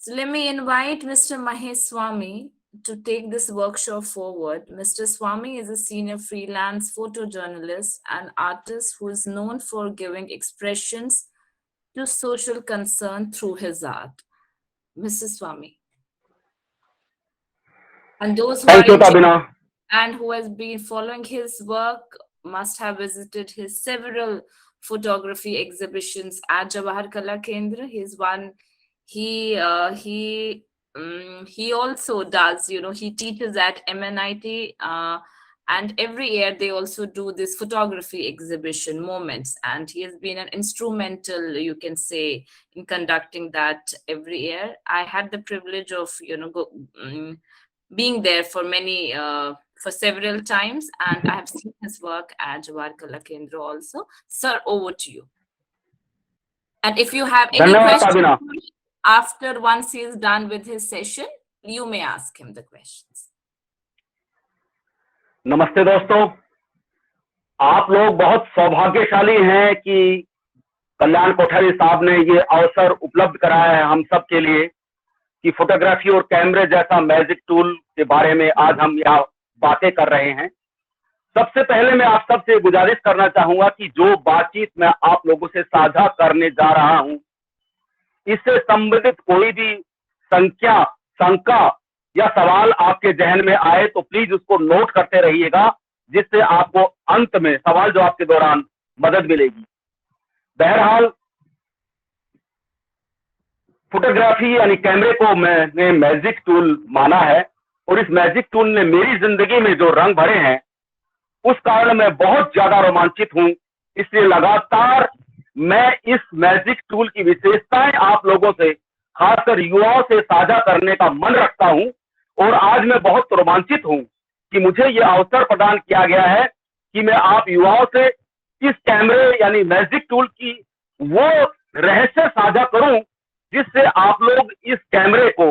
So let me invite Mr. Mahesh Swami to take this workshop forward. Mr. Swami is a senior freelance photojournalist and artist who is known for giving expressions to social concern through his art. Mr. Swami. And those who are Thank you, interested Tabina. and who has been following his work must have visited his several photography exhibitions at Jawahar Kala Kendra. He's one. He also does. He teaches at MNIT. And every year they also do this photography exhibition moments, and he has been an instrumental, you can say, in conducting that every year. I had the privilege of being there for several times, and I have seen his work at Jawahar Kala Kendra also. Sir, over to you. And if you have any धन्यवाद questions ताबिना. after once he is done with his session, you may ask him the questions. नमस्ते दोस्तों, आप लोग बहुत सौभाग्यशाली हैं कि कल्याण कोठारी साहब ने ये अवसर उपलब्ध कराया है हम सब के लिए कि फोटोग्राफी और कैमरे जैसा मैजिक टूल के बारे में आज हम यहाँ बातें कर रहे हैं। सबसे पहले मैं आप सबसे गुजारिश करना चाहूंगा कि जो बातचीत मैं आप लोगों से साझा करने जा रहा हूं, इससे संबंधित कोई भी शंका या सवाल आपके जहन में आए तो प्लीज उसको नोट करते रहिएगा, जिससे आपको अंत में सवाल जवाब के दौरान मदद मिलेगी। बहरहाल फोटोग्राफी यानी कैमरे को मैंने मैजिक टूल माना है और इस मैजिक टूल ने मेरी जिंदगी में जो रंग भरे हैं उस कारण मैं बहुत ज्यादा रोमांचित हूं। इसलिए लगातार मैं इस मैजिक टूल की विशेषताएं आप लोगों से, खासकर युवाओं से साझा करने का मन रखता हूं और आज मैं बहुत रोमांचित हूं कि मुझे यह अवसर प्रदान किया गया है कि मैं आप युवाओं से इस कैमरे यानी मैजिक टूल की वो रहस्य साझा करूं जिससे आप लोग इस कैमरे को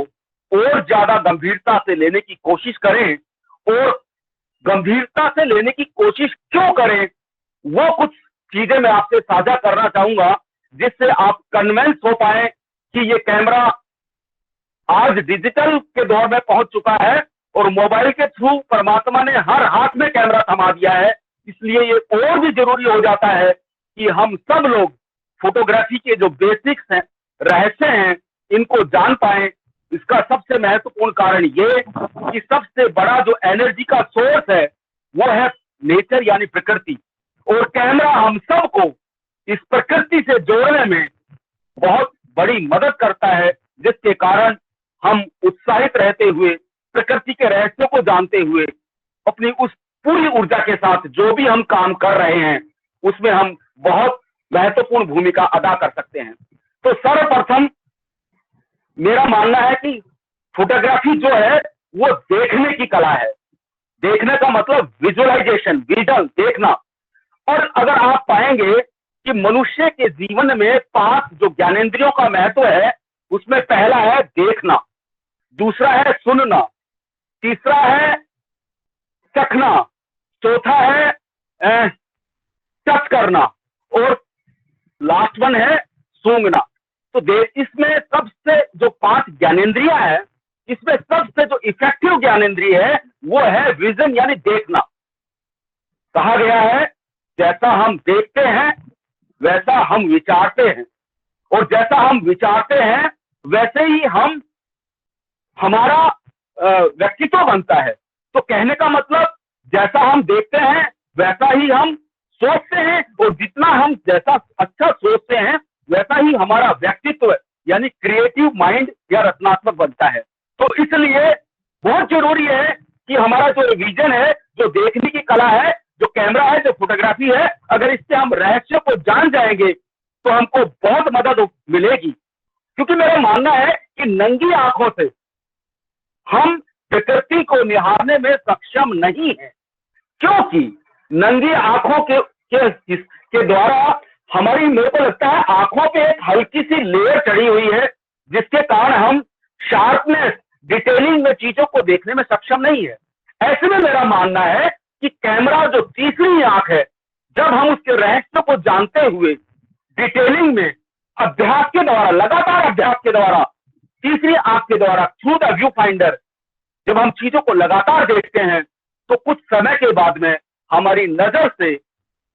और ज्यादा गंभीरता से लेने की कोशिश करें। और गंभीरता से लेने की कोशिश क्यों करें, वो कुछ चीजें मैं आपसे साझा करना चाहूंगा जिससे आप कन्विंस हो पाए कि ये कैमरा आज डिजिटल के दौर में पहुंच चुका है और मोबाइल के थ्रू परमात्मा ने हर हाथ में कैमरा थमा दिया है। इसलिए ये और भी जरूरी हो जाता है कि हम सब लोग फोटोग्राफी के जो बेसिक्स हैं, रहस्य हैं, इनको जान पाए। इसका सबसे महत्वपूर्ण कारण ये कि सबसे बड़ा जो एनर्जी का सोर्स है वो है नेचर यानी प्रकृति, और कैमरा हम सबको इस प्रकृति से जोड़ने में बहुत बड़ी मदद करता है, जिसके कारण हम उत्साहित रहते हुए, प्रकृति के रहस्यों को जानते हुए, अपनी उस पूरी ऊर्जा के साथ जो भी हम काम कर रहे हैं उसमें हम बहुत महत्वपूर्ण भूमिका अदा कर सकते हैं। तो सर्वप्रथम मेरा मानना है कि फोटोग्राफी जो है वो देखने की कला है। देखने का मतलब विजुअलाइजेशन, विजन, देखना। और अगर आप पाएंगे कि मनुष्य के जीवन में 5 जो ज्ञानेंद्रियों का महत्व है उसमें पहला है देखना, दूसरा है सुनना, तीसरा है चखना, चौथा है टच करना और लास्ट वन है सूंघना। तो इसमें सबसे जो 5 ज्ञानेंद्रियां है, इसमें सबसे जो इफेक्टिव ज्ञानेंद्रिय है वो है विजन यानी देखना। कहा गया है जैसा हम देखते हैं वैसा हम विचारते हैं, और जैसा हम विचारते हैं वैसे ही हमारा व्यक्तित्व बनता है। तो कहने का मतलब जैसा हम देखते हैं वैसा ही हम सोचते हैं, और जितना हम जैसा अच्छा सोचते हैं वैसा ही हमारा व्यक्तित्व यानी क्रिएटिव माइंड या रचनात्मक बनता है। तो इसलिए बहुत जरूरी है कि हमारा जो विजन है, जो देखने की कला है, जो कैमरा है, जो फोटोग्राफी है, अगर इससे हम रहस्य को जान जाएंगे तो हमको बहुत मदद मिलेगी। क्योंकि मेरा मानना है कि नंगी आंखों से हम प्रकृति को निहारने में सक्षम नहीं है, क्योंकि नंगी आंखों के द्वारा हमारी, मेरे को लगता है, आंखों पे एक हल्की सी लेयर चढ़ी हुई है जिसके कारण हम शार्पनेस, डिटेलिंग में चीजों को देखने में सक्षम नहीं है। ऐसे में मेरा मानना है कि कैमरा जो तीसरी आंख है, जब हम उसके रहस्य को जानते हुए डिटेलिंग में अभ्यास के द्वारा, लगातार अभ्यास के द्वारा तीसरी आंख के द्वारा थ्रू द व्यू फाइंडर जब हम चीजों को लगातार देखते हैं तो कुछ समय के बाद में हमारी नजर से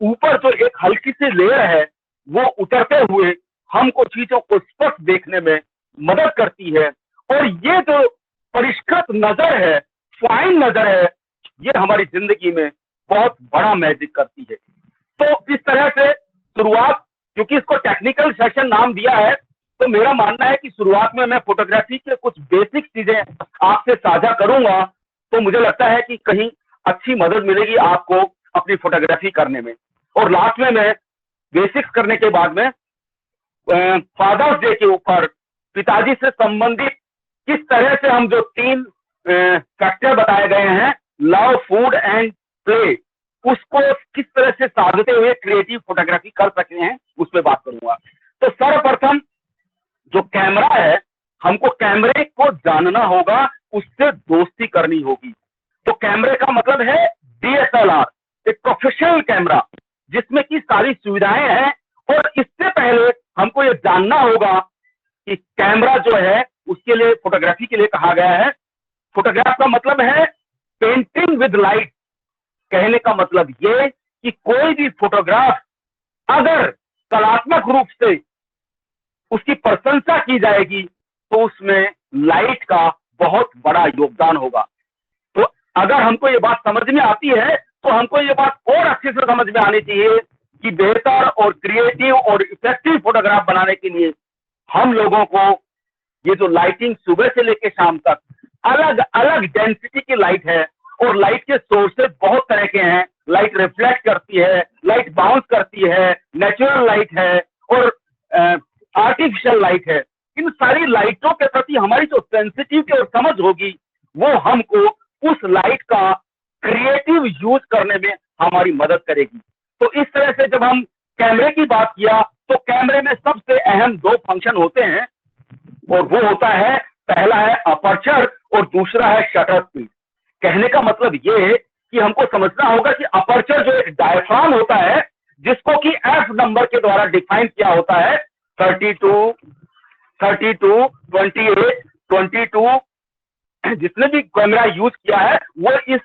ऊपर जो एक हल्की सी लेयर है वो उतरते हुए हमको चीजों को स्पष्ट देखने में मदद करती है। और ये जो परिष्कृत नजर है, फाइन नजर है, ये हमारी जिंदगी में बहुत बड़ा मैजिक करती है। तो इस तरह से शुरुआत, क्योंकि इसको टेक्निकल सेशन नाम दिया है, तो मेरा मानना है कि शुरुआत में मैं फोटोग्राफी के कुछ बेसिक चीजें आपसे साझा करूंगा, तो मुझे लगता है कि कहीं अच्छी मदद मिलेगी आपको अपनी फोटोग्राफी करने में। और लास्ट में मैं बेसिक्स करने के बाद में फादर्स डे के ऊपर पिताजी से संबंधित किस तरह से हम जो 3 फैक्टर बताए गए हैं, लव, फूड एंड प्ले, उसको किस तरह से साधते हुए क्रिएटिव फोटोग्राफी कर सकते हैं, उस पर बात करूंगा। तो सर्वप्रथम जो कैमरा है, हमको कैमरे को जानना होगा, उससे दोस्ती करनी होगी। तो कैमरे का मतलब है DSLR, एक प्रोफेशनल कैमरा जिसमें की सारी सुविधाएं हैं। और इससे पहले हमको ये जानना होगा कि कैमरा जो है उसके लिए, फोटोग्राफी के लिए कहा गया है। फोटोग्राफ का मतलब है पेंटिंग विद लाइट। कहने का मतलब ये कि कोई भी फोटोग्राफ अगर कलात्मक रूप से उसकी प्रशंसा की जाएगी तो उसमें लाइट का बहुत बड़ा योगदान होगा। तो अगर हमको ये बात समझ में आती है तो हमको ये बात और अच्छे से समझ में आनी चाहिए कि बेहतर और क्रिएटिव और इफेक्टिव फोटोग्राफ बनाने के लिए हम लोगों को ये जो लाइटिंग सुबह से लेकर शाम तक अलग अलग डेंसिटी की लाइट है, और लाइट के सोर्सेज बहुत तरह के हैं। लाइट रिफ्लेक्ट करती है, लाइट बाउंस करती है, नेचुरल लाइट है और आर्टिफिशियल लाइट है। इन सारी लाइटों के प्रति हमारी जो सेंसिटिविटी और समझ होगी वो हमको उस लाइट का क्रिएटिव यूज करने में हमारी मदद करेगी। तो इस तरह से जब हम कैमरे की बात किया तो कैमरे में सबसे अहम 2 फंक्शन होते हैं, और वो होता है, पहला है अपर्चर और दूसरा है शटर स्पीड। कहने का मतलब ये है कि हमको समझना होगा कि अपर्चर जो एक डायफ्राम होता है, जिसको कि F नंबर के द्वारा डिफाइन किया होता है, 32, 28, 22। जिसने भी कैमरा यूज किया है वो इस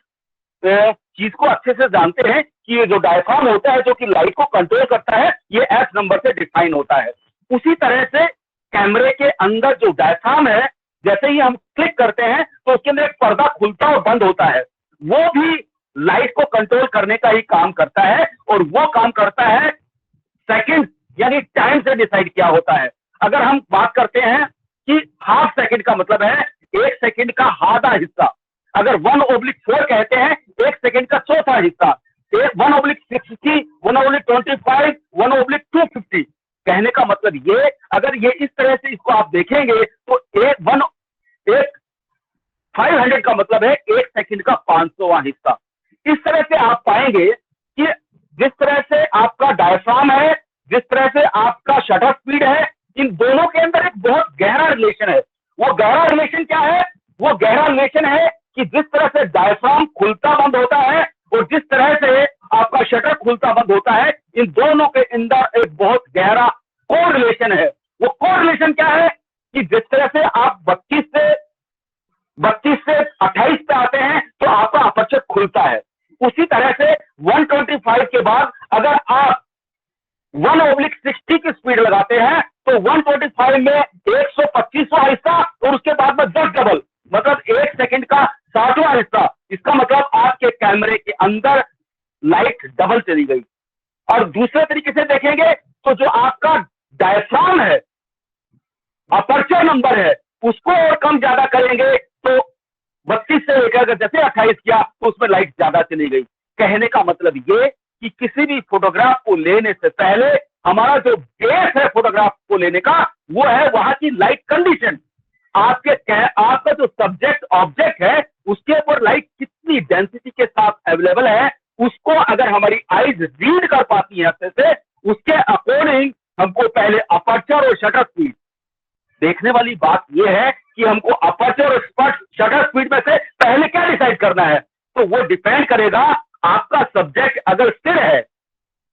चीज को अच्छे से जानते हैं कि ये जो डायफ्राम होता है जो कि लाइट को कंट्रोल करता है, ये F नंबर से डिफाइन होता है। उसी तरह से कैमरे के अंदर जो डायफ्राम है, जैसे ही हम क्लिक करते हैं तो उसके अंदर एक पर्दा खुलता और बंद होता है, वो भी लाइट को कंट्रोल करने का ही काम करता है। और वो काम करता है सेकंड यानी टाइम से डिसाइड किया होता है। अगर हम बात करते हैं कि हाफ सेकंड का मतलब है 1 सेकंड का आधा हिस्सा, अगर 1/4 कहते हैं 1 सेकंड का चौथा हिस्सा, 1/60, 1/25, 1/250। कहने का मतलब ये, अगर ये इस तरह से इसको आप देखेंगे तो 500 का मतलब है 1 सेकंड का 500वां हिस्सा। इस तरह से आप पाएंगे कि जिस तरह से आपका डायफ्राम है, जिस तरह से आपका शटर स्पीड है, इन दोनों के अंदर एक बहुत गहरा रिलेशन है। वो गहरा रिलेशन क्या है? वो गहरा रिलेशन है कि जिस तरह से डायफ्राम खुलता बंद होता है और जिस तरह से आपका शटर खुलता बंद होता है, इन दोनों के अंदर एक बहुत गहरा कोरिलेशन है। वो कोरिलेशन क्या है कि जिस तरह से आप 32 से 28 पे आते हैं तो आपका अपर्चर खुलता है, उसी तरह से 125 के बाद अगर आप 1/60 की स्पीड लगाते हैं तो 125 में 125वां हिस्सा और उसके बाद में 10 डबल, मतलब 1 सेकंड का 60वां हिस्सा। इसका मतलब आपके कैमरे के अंदर लाइट डबल चली गई। और दूसरे तरीके से देखेंगे तो जो आपका डायफ्राम है, अपर्चर नंबर है, उसको और कम ज्यादा करेंगे तो 32 से लेकर जैसे 28 किया तो उसमें लाइट ज्यादा चली गई। कहने का मतलब ये कि किसी भी फोटोग्राफ को लेने से पहले हमारा जो बेस है फोटोग्राफ को लेने का, वो है वहां की लाइट कंडीशन। आपका जो सब्जेक्ट ऑब्जेक्ट है उसके ऊपर लाइट कितनी डेंसिटी के साथ अवेलेबल है, उसको अगर हमारी आईज रीड कर पाती है अच्छे से, उसके अकॉर्डिंग हमको पहले अपर्चर और शटर स्पीड देखने वाली बात यह है कि हमको अपर्चर और शटर स्पीड में से पहले क्या डिसाइड करना है। तो वो डिपेंड करेगा, आपका सब्जेक्ट अगर स्थिर है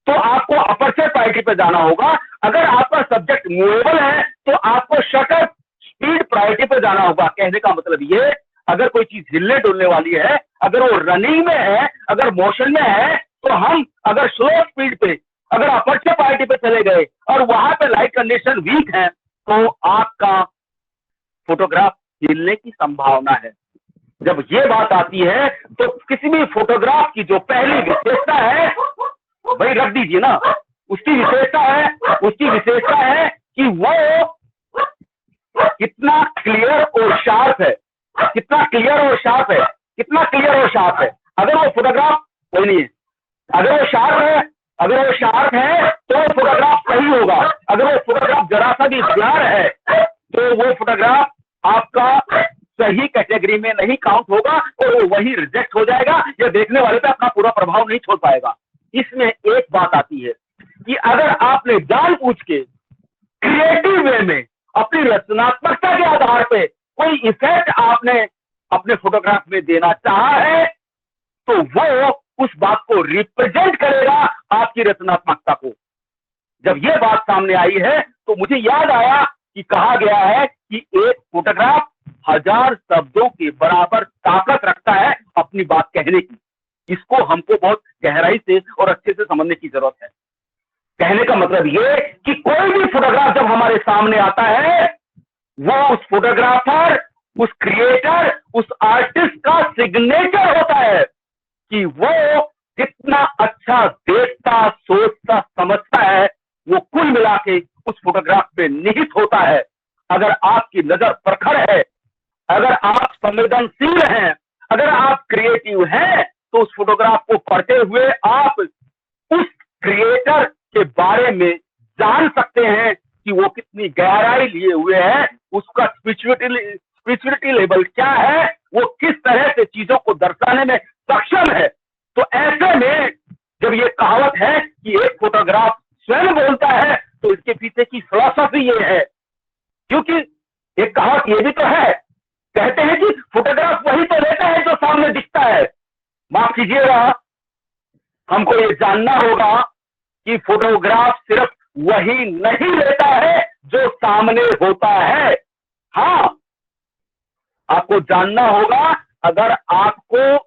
तो आपको अपर्चर प्रायोरिटी पे जाना होगा, अगर आपका सब्जेक्ट मूवेबल है तो आपको शटर स्पीड प्रायोरिटी पार्टी पे जाना होगा। कहने का मतलब ये, अगर कोई चीज हिलने डुलने वाली है, अगर वो रनिंग में है, अगर मोशन में है, तो हम अगर स्लो स्पीड पे, अगर अपर्चर पार्टी पे चले गए और वहां पे लाइट कंडीशन वीक है, तो आपका फोटोग्राफ हिलने की संभावना है। जब ये बात आती है तो किसी भी फोटोग्राफ की जो पहली विशेषता है, भाई रख दीजिए ना, उसकी विशेषता है कि वो कितना क्लियर और शार्प है, कितना क्लियर और शार्प है, कितना क्लियर और शार्प है। अगर वो फोटोग्राफ कोई नहीं है, अगर वो शार्प है तो वो फोटोग्राफ सही होगा। अगर वो फोटोग्राफ जरा सा भी ब्लर है तो वो फोटोग्राफ आपका सही कैटेगरी में नहीं काउंट होगा और वो वही रिजेक्ट हो जाएगा, या देखने वाले पे अपना पूरा प्रभाव नहीं छोड़ पाएगा। इसमें एक बात आती है कि अगर आपने जानबूझ के क्रिएटिव वे में अपनी रचनात्मकता के आधार पे कोई इफेक्ट आपने अपने फोटोग्राफ में देना चाहा है, तो वो उस बात को रिप्रेजेंट करेगा, आपकी रचनात्मकता को। जब ये बात सामने आई है तो मुझे याद आया कि कहा गया है कि एक फोटोग्राफ 1000 शब्दों के बराबर ताकत रखता है अपनी बात कहने की। इसको हमको बहुत गहराई से और अच्छे से समझने की जरूरत है। कहने का मतलब ये कि कोई भी फोटोग्राफ जब हमारे सामने आता है, वो उस फोटोग्राफर, उस क्रिएटर, उस आर्टिस्ट का सिग्नेचर होता है कि वो कितना अच्छा देखता, सोचता, समझता है। वो कुल मिला के उस फोटोग्राफ में निहित होता है। अगर आपकी नजर प्रखर है, अगर आप संवेदनशील हैं, अगर आप क्रिएटिव हैं, तो उस फोटोग्राफ को पढ़ते हुए आप उस क्रिएटर के बारे में जान सकते हैं कि वो कितनी गहराई लिए हुए है, उसका स्पिरिचुअलिटी लेवल क्या है, वो किस तरह से चीजों को दर्शाने में सक्षम है। तो ऐसे में जब ये कहावत है कि एक फोटोग्राफ स्वयं बोलता है, तो इसके पीछे की फिलॉसफी ये है, क्योंकि एक कहावत ये भी तो है, कहते हैं कि फोटोग्राफ वही तो लेता है जो सामने दिखता है। माफ कीजिएगा, हमको ये जानना होगा कि फोटोग्राफ सिर्फ वही नहीं लेता है जो सामने होता है। हाँ, आपको जानना होगा, अगर आपको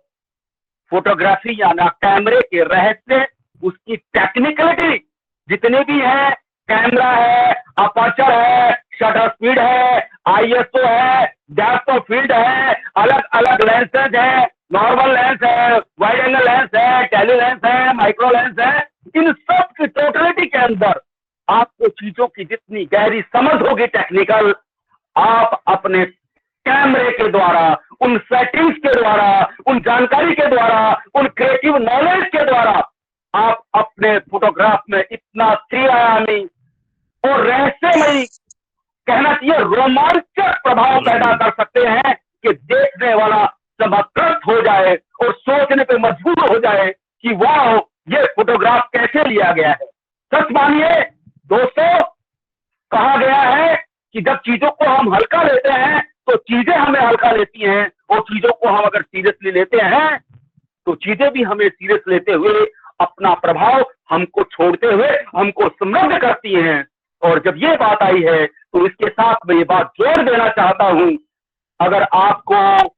फोटोग्राफी यानी कैमरे के रहस्य, उसकी टेक्निकलिटी जितने भी है, कैमरा है, अपर्चर है, शटर स्पीड है, आईएसओ है, डेप्थ ऑफ फील्ड है, अलग अलग लेंसेज है, नॉर्मल लेंस है, वाइड एंगल लेंस है, टेली लेंस है, माइक्रो लेंस है, इन सब की टोटलिटी के अंदर आपको चीजों की जितनी गहरी समझ होगी टेक्निकल, आप अपने कैमरे के द्वारा, उन सेटिंग्स के द्वारा, उन जानकारी के द्वारा, उन क्रिएटिव नॉलेज के द्वारा आप अपने फोटोग्राफ में इतना त्रिआयामी और रहस्यमयी, कहना चाहिए रोमांचक प्रभाव पैदा कर सकते हैं कि देखने वाला चमत्कृत हो जाए और सोचने पे मजबूर हो जाए कि वाह, ये फोटोग्राफ कैसे लिया गया है। सच मानिए दोस्तों, कहा गया है कि जब चीजों को हम हल्का लेते हैं तो चीजें हमें हल्का लेती हैं, और चीजों को हम अगर सीरियसली लेते हैं तो चीजें भी हमें सीरियस लेते हुए अपना प्रभाव हमको छोड़ते हुए हमको समृद्ध करती हैं। और जब ये बात आई है तो इसके साथ मैं ये बात जोड़ देना चाहता हूं, अगर आपको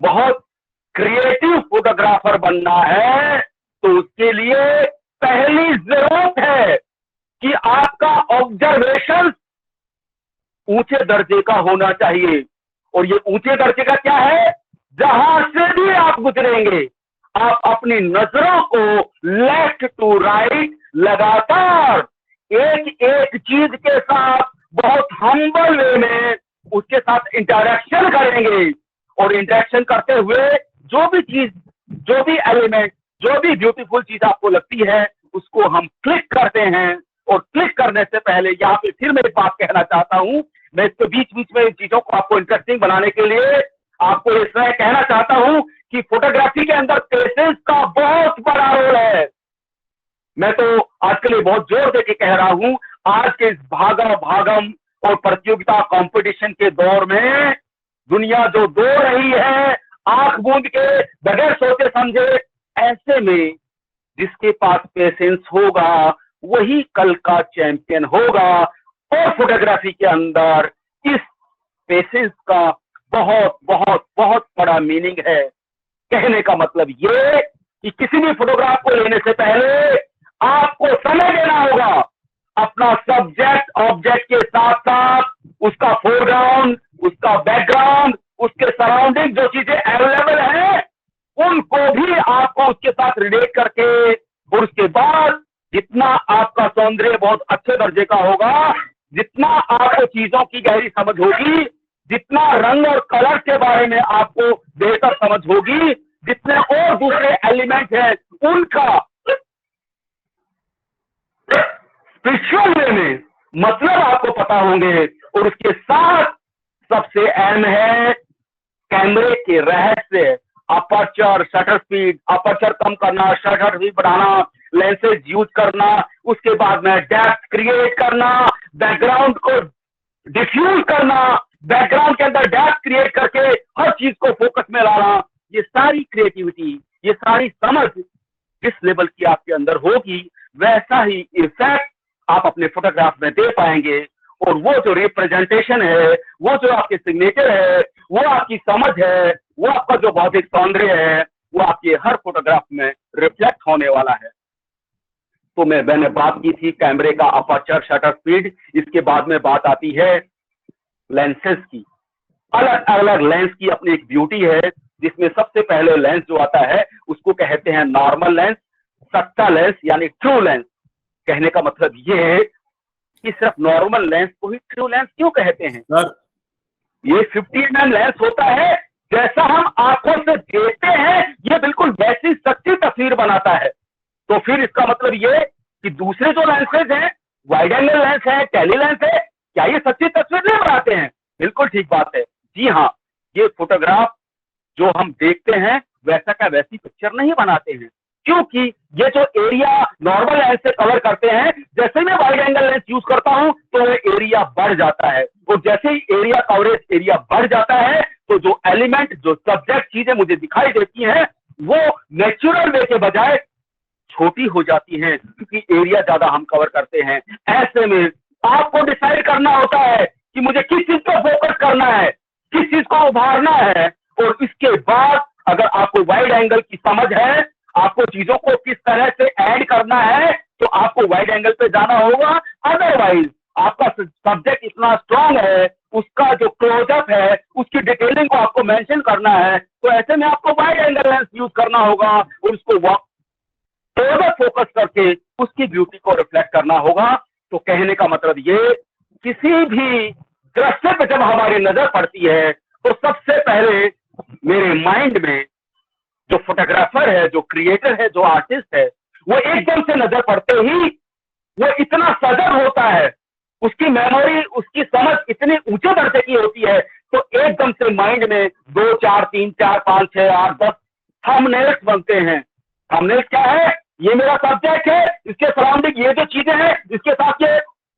बहुत क्रिएटिव फोटोग्राफर बनना है तो उसके लिए पहली जरूरत है कि आपका ऑब्जर्वेशन ऊंचे दर्जे का होना चाहिए। और ये ऊंचे दर्जे का क्या है? जहां से भी आप गुजरेंगे, आप अपनी नजरों को लेफ्ट टू राइट लगातार एक एक चीज के साथ बहुत हम्बल वे में उसके साथ इंटरेक्शन करेंगे। और इंटरेक्शन करते हुए जो भी चीज, जो भी एलिमेंट, जो भी ब्यूटीफुल चीज आपको लगती है, उसको हम क्लिक करते हैं। और क्लिक करने से पहले यहाँ पे फिर मैं एक बात कहना चाहता हूं, मैं इसके बीच बीच में इन चीजों को आपको इंटरेस्टिंग बनाने के लिए आपको इसमें कहना चाहता हूं कि फोटोग्राफी के अंदर पेशेंस का बहुत बड़ा रोल है। मैं तो आज के लिए बहुत जोर दे के कह रहा हूं, आज के इस भागम और प्रतियोगिता कंपटीशन के दौर में दुनिया जो दौड़ रही है आंख बूंद के, बगैर सोचे समझे, ऐसे में जिसके पास पेशेंस होगा वही कल का चैंपियन होगा। और फोटोग्राफी के अंदर इस पेशेंस का बहुत बहुत बहुत बड़ा मीनिंग है। कहने का मतलब ये कि किसी भी फोटोग्राफ को लेने से पहले आपको समय देना होगा, अपना सब्जेक्ट ऑब्जेक्ट के साथ साथ उसका फोरग्राउंड, उसका बैकग्राउंड, उसके सराउंडिंग जो चीजें अवेलेबल है उनको भी आपको उसके साथ रिलेट करके, और उसके बाद जितना आपका सौंदर्य बहुत अच्छे दर्जे का होगा, जितना आपको चीजों की गहरी समझ होगी, जितना रंग और कलर के बारे में आपको बेहतर समझ होगी, जितने और दूसरे एलिमेंट हैं उनका स्पिरिचुअल वे में मतलब आपको पता होंगे। और उसके साथ सबसे अहम है कैमरे के रहस्य, अपर्चर, शटर स्पीड, अपर्चर कम करना, शटर स्पीड बढ़ाना, लेंसेज यूज करना, उसके बाद में डेप्थ क्रिएट करना, बैकग्राउंड को डिफ्यूज करना, बैकग्राउंड के अंदर डेप्थ क्रिएट करके हर चीज को फोकस में लाना। ये सारी क्रिएटिविटी, ये सारी समझ जिस लेवल की आपके अंदर होगी, वैसा ही इफेक्ट आप अपने फोटोग्राफ में दे पाएंगे। और वो जो रिप्रेजेंटेशन है, वो जो आपके सिग्नेचर है, वो आपकी समझ है, वो आपका जो बौद्धिक सौंदर्य है, वो आपके हर फोटोग्राफ में रिफ्लेक्ट होने वाला है। तो मैंने बात की थी कैमरे का अपर्चर, शटर स्पीड। इसके बाद में बात आती है लेंसेज की। अलग अलग लेंस की अपनी एक ब्यूटी है, जिसमें सबसे पहले लेंस जो आता है उसको कहते हैं नॉर्मल लेंस, सच्चा लेंस यानी ट्रू लेंस। कहने का मतलब ये है कि सिर्फ नॉर्मल लेंस को ही ट्रू लेंस क्यों कहते हैं? सर ये 50 mm लेंस होता है, जैसा हम आंखों से देखते हैं ये बिल्कुल वैसी सच्ची तस्वीर बनाता है। तो फिर इसका मतलब ये कि दूसरे जो लेंसेज हैं, वाइड एंगल लेंस है, टेली लेंस है, क्या ये सच्ची तस्वीर नहीं बनाते हैं? बिल्कुल ठीक बात है। जी हाँ, ये फोटोग्राफ जो हम देखते हैं वैसा का वैसी पिक्चर नहीं बनाते हैं, क्योंकि ये जो एरिया नॉर्मल लेंस से कवर करते हैं, जैसे मैं वाइड एंगल लेंस यूज करता हूं तो वो एरिया बढ़ जाता है। और जैसे ही एरिया कवरेज एरिया बढ़ जाता है तो जो एलिमेंट, जो सब्जेक्ट चीजें मुझे दिखाई देती हैं वो नेचुरल वे के बजाय छोटी हो जाती हैं, क्योंकि एरिया ज्यादा हम कवर करते हैं। ऐसे में आपको डिसाइड करना होता है कि मुझे किस चीज पर फोकस करना है, किस चीज को उभारना है। और इसके बाद अगर आपको वाइड एंगल की समझ है, आपको चीजों को किस तरह से ऐड करना है, तो आपको वाइड एंगल पे जाना होगा। अदरवाइज आपका सब्जेक्ट इतना स्ट्रांग है, उसका जो क्लोजअप है, उसकी डिटेलिंग को आपको मेंशन करना है, तो ऐसे में आपको वाइड एंगल लेंस यूज करना होगा और उसको ओवर फोकस करके उसकी ब्यूटी को रिफ्लेक्ट करना होगा। तो कहने का मतलब ये, किसी भी दृश्य पे जब हमारी नजर पड़ती है तो सबसे पहले मेरे माइंड में जो फोटोग्राफर है, जो क्रिएटर है, जो आर्टिस्ट है, वो एकदम से नजर पड़ते ही वो इतना सजग होता है, उसकी मेमोरी, उसकी समझ इतनी ऊंचे दर्जे की होती है, तो एकदम से माइंड में 2, 4, 3, 4, 5, 6, 8, 10 थंबनेल्स बनते हैं। थंबनेल्स क्या है? ये मेरा सब्जेक्ट है, इसके सराउंडिंग ये जो चीजें हैं, इसके साथ ये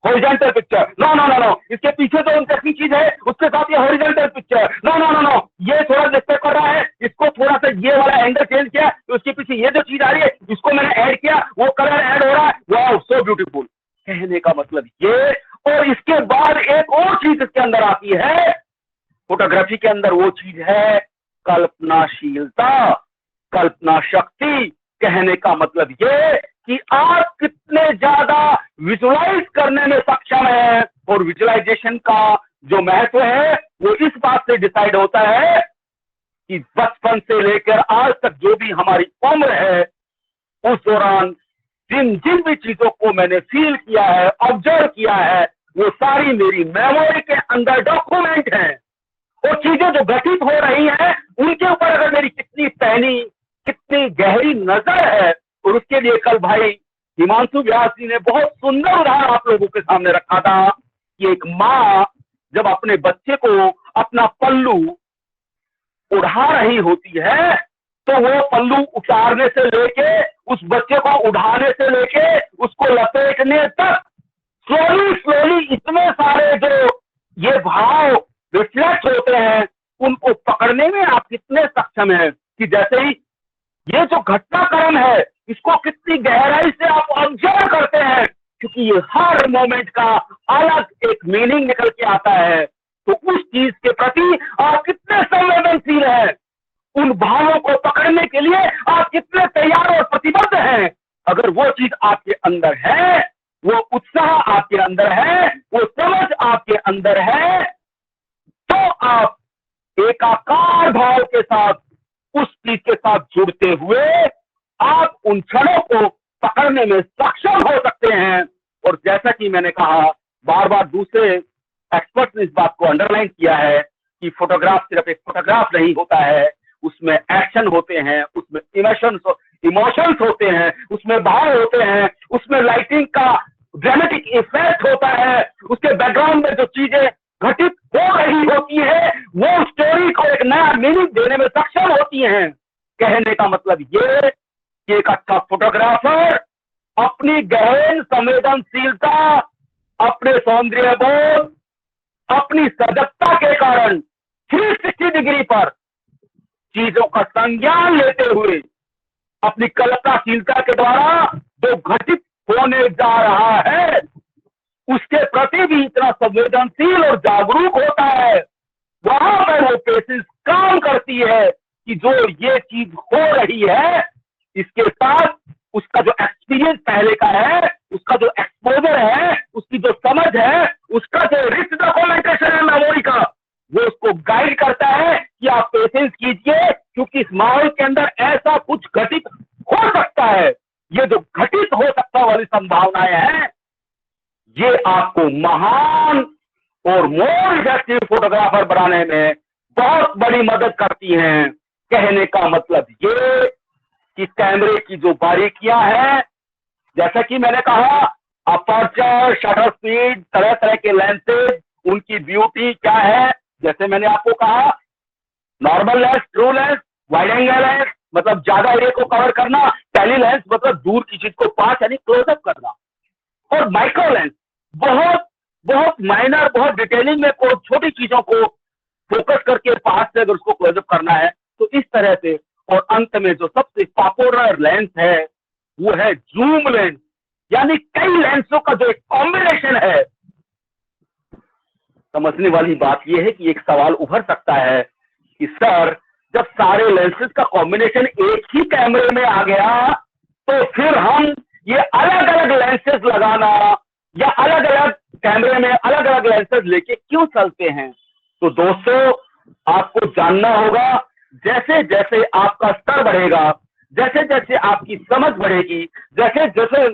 horizontal picture, no no no no, इसके पीछे जो इंटरेस्टिंग चीज है उसके साथ ये horizontal picture, no no no no, ये थोड़ा डिस्टर्ब कर रहा है, इसको थोड़ा सा ये वाला एंगल चेंज किया तो उसके पीछे ये जो चीज आ रही है इसको मैंने ऐड किया, वो कलर ऐड हो रहा है, वाओ सो ब्यूटीफुल। कहने का मतलब ये। और इसके बाद एक और चीज इसके अंदर आती है, फोटोग्राफी के अंदर, वो चीज है कल्पनाशीलता, कल्पना शक्ति। कहने का मतलब ये कि आप कितने ज्यादा विजुलाइज करने में सक्षम है। और विजुलाइजेशन का जो महत्व है वो इस बात से डिसाइड होता है कि बचपन से लेकर आज तक जो भी हमारी उम्र है, उस दौरान जिन जिन भी चीजों को मैंने फील किया है, ऑब्जर्व किया है, वो सारी मेरी मेमोरी के अंदर डॉक्यूमेंट है। और चीजें जो घटित हो रही हैं उनके ऊपर अगर मेरी कितनी पैनी, कितनी गहरी नजर है। और उसके लिए कल भाई हिमांशु व्यास जी ने बहुत सुंदर उदाहरण आप लोगों के सामने रखा था कि एक माँ जब अपने बच्चे को अपना पल्लू उड़ा रही होती है, तो वो पल्लू उतारने से लेके, उस बच्चे को उठाने से लेके, उसको लपेटने तक स्लोली स्लोली इतने सारे जो ये भाव रिफ्लेक्ट होते हैं, उनको पकड़ने में आप कितने सक्षम हैं कि जैसे ही ये जो घटनाक्रम है इसको कितनी गहराई से आप ऑब्जर्व करते हैं, क्योंकि ये हर मोमेंट का अलग एक मीनिंग निकल के आता है। तो उस चीज के प्रति आप कितने संवेदनशील हैं, उन भावों को पकड़ने के लिए आप कितने तैयार और प्रतिबद्ध हैं। अगर वो चीज आपके अंदर है, वो उत्साह आपके अंदर है, वो समझ आपके अंदर है, तो आप एकाकार भाव के साथ उस चीज के साथ जुड़ते हुए आप उन क्षणों को पकड़ने में सक्षम हो सकते हैं। और जैसा कि मैंने कहा, बार बार दूसरे एक्सपर्ट्स ने इस बात को अंडरलाइन किया है कि फोटोग्राफ सिर्फ एक फोटोग्राफ नहीं होता है, उसमें एक्शन होते हैं, उसमें इमोशंस होते हैं, उसमें भाव होते हैं, उसमें लाइटिंग का ड्रामेटिक इफेक्ट होता है, उसके बैकग्राउंड में जो चीजें घटित हो रही होती है वो स्टोरी को एक नया मीनिंग देने में सक्षम होती हैं। कहने का मतलब ये कि एक अच्छा फोटोग्राफर अपनी गहन संवेदनशीलता, अपने सौंदर्य बोध, अपनी सजगता के कारण 360 डिग्री पर चीजों का संज्ञान लेते हुए अपनी कल्पनाशीलता के द्वारा जो घटित होने जा रहा है उसके प्रति भी इतना संवेदनशील और जागरूक होता है। वहां पर वो पेशेंस काम करती है कि जो ये चीज हो रही है इसके साथ उसका जो एक्सपीरियंस पहले का है, उसका जो एक्सपोजर है, उसकी जो समझ है, उसका जो रिच डॉक्यूमेंटेशन है मेमोरी का, वो उसको गाइड करता है कि आप पेशेंस कीजिए क्योंकि इस माहौल के अंदर ऐसा कुछ घटित हो सकता है। ये जो घटित हो सकता वाली संभावनाएं हैं ये आपको महान और मोर इफेक्टिव फोटोग्राफर बनाने में बहुत बड़ी मदद करती हैं। कहने का मतलब ये कि कैमरे की जो बारीकियां हैं, जैसा कि मैंने कहा, अपर्चर, शटर स्पीड, तरह तरह के लेंसेज, उनकी ब्यूटी क्या है, जैसे मैंने आपको कहा, normal lens, true lens, wide angle lens मतलब ज्यादा एरिया को कवर करना, टेली लेंस मतलब दूर की चीज को पास यानी क्लोजअप करना, और माइक्रो लेंस बहुत बहुत माइनर, बहुत डिटेलिंग में को छोटी चीजों को फोकस करके पास से अगर उसको क्लोजअप करना है तो इस तरह से। और अंत में जो सबसे पॉपुलर लेंस है वो है जूम लेंस, यानी कई लेंसों का जो एक कॉम्बिनेशन है। समझने वाली बात यह है कि एक सवाल उभर सकता है कि सर जब सारे लेंसेज का कॉम्बिनेशन एक ही कैमरे में आ गया तो फिर हम ये अलग अलग लेंसेज लगाना या अलग अलग कैमरे में अलग अलग लेंसेज लेके क्यों चलते हैं। तो दोस्तों आपको जानना होगा, जैसे जैसे आपका स्तर बढ़ेगा, जैसे जैसे आपकी समझ बढ़ेगी, जैसे जैसे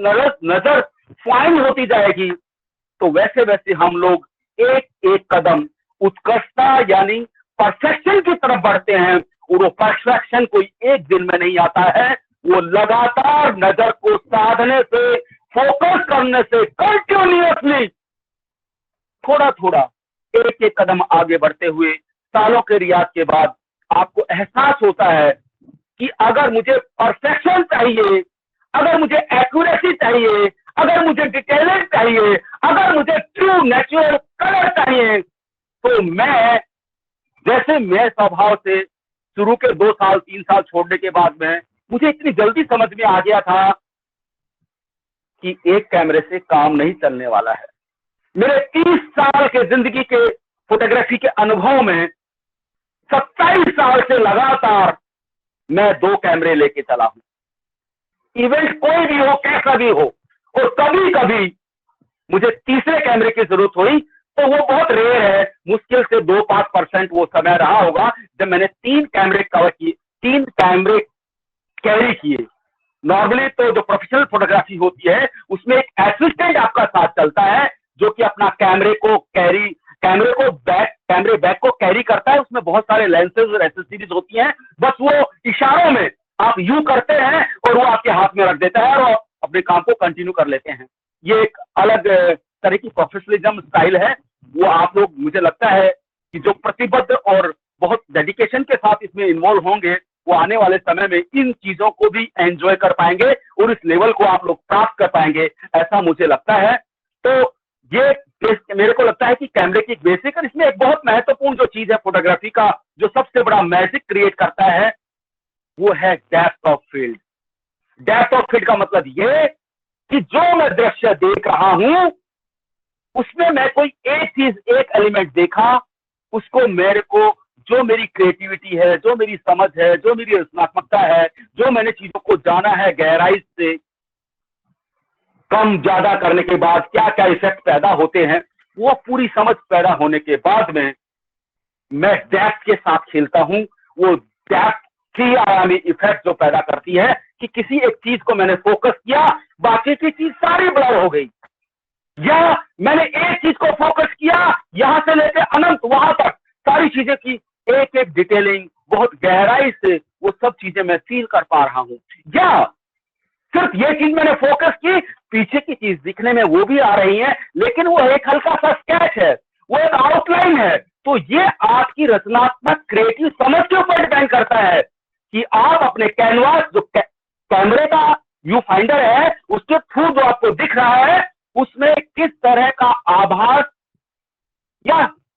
नजर फाइन होती जाएगी, तो वैसे वैसे हम लोग एक एक कदम उत्कृष्टता यानी परफेक्शन की तरफ बढ़ते हैं। और वो परफेक्शन कोई एक दिन में नहीं आता है, वो लगातार नजर को साधने से, फोकस करने से, कंटिन्यूअसली थोड़ा थोड़ा एक एक कदम आगे बढ़ते हुए सालों के रियाज के बाद आपको एहसास होता है कि अगर मुझे परफेक्शन चाहिए, अगर मुझे एक्यूरेसी चाहिए, अगर मुझे डिटेलिंग चाहिए, अगर मुझे ट्रू नेचुरल कलर चाहिए, तो मैं जैसे मैं स्वभाव से शुरू के 2 साल 3 साल छोड़ने के बाद में मुझे इतनी जल्दी समझ में आ गया था कि एक कैमरे से काम नहीं चलने वाला है। मेरे 30 साल के जिंदगी के फोटोग्राफी के अनुभव में 27 साल से लगातार मैं 2 कैमरे लेके चला हूं। इवेंट कोई भी हो, कैसा भी हो, और कभी कभी मुझे तीसरे कैमरे की जरूरत हुई तो वो बहुत रेयर है, मुश्किल से 2-5% वो समय रहा होगा जब मैंने 3 कैमरे कवर किए, 3 कैमरे कैरी किए। नॉर्मली तो जो प्रोफेशनल फोटोग्राफी होती है उसमें एक असिस्टेंट आपका साथ चलता है जो कि अपना कैमरे बैक को कैरी करता है। उसमें बहुत सारे लेंसेज और एक्सेसरीज होती हैं, बस वो इशारों में आप यूं करते हैं और वो आपके हाथ में रख देता है और अपने काम को कंटिन्यू कर लेते हैं। ये एक अलग तरह की प्रोफेशनलिज्म स्टाइल है। वो आप लोग, मुझे लगता है कि जो प्रतिबद्ध और बहुत डेडिकेशन के साथ इसमें इन्वॉल्व होंगे वो आने वाले समय में इन चीजों को भी एंजॉय कर पाएंगे और इस लेवल को आप लोग प्राप्त कर पाएंगे, ऐसा मुझे लगता है। तो ये मेरे को लगता है कि कैमरे की एक बेसिक, और इसमें एक बहुत महत्वपूर्ण जो चीज है फोटोग्राफी का, जो सबसे बड़ा मैजिक क्रिएट करता है, वो है depth of field. Depth of field का मतलब ये कि जो मैं दृश्य देख रहा हूं उसमें मैं कोई एक चीज, एक एलिमेंट देखा उसको मेरे को जो मेरी क्रिएटिविटी है, जो मेरी समझ है, जो मेरी रचनात्मकता है, जो मैंने चीजों को जाना है गहराई से, कम ज्यादा करने के बाद क्या क्या इफेक्ट पैदा होते हैं, वो पूरी समझ पैदा होने के बाद में मैं डेप्थ के साथ खेलता हूं। वो डेप्थ की आयामी इफेक्ट जो पैदा करती है कि किसी एक चीज को मैंने फोकस किया, बाकी की चीज सारी ब्लर हो गई, या मैंने एक चीज को फोकस किया, यहां से लेकर अनंत वहां तक सारी चीजें की एक एक डिटेलिंग बहुत गहराई से, वो सब चीजें मैं फील कर पा रहा हूं। या सिर्फ ये चीज मैंने फोकस की, पीछे की चीज दिखने में वो भी आ रही है, लेकिन वो एक हल्का सा स्केच है, वो एक आउटलाइन है। तो ये आपकी रचनात्मक क्रिएटिव समझ के ऊपर डिपेंड करता है कि आप अपने कैनवास, जो कैमरे का व्यू फाइंडर है, उसके थ्रू जो आपको दिख रहा है, उसमें किस तरह का आभास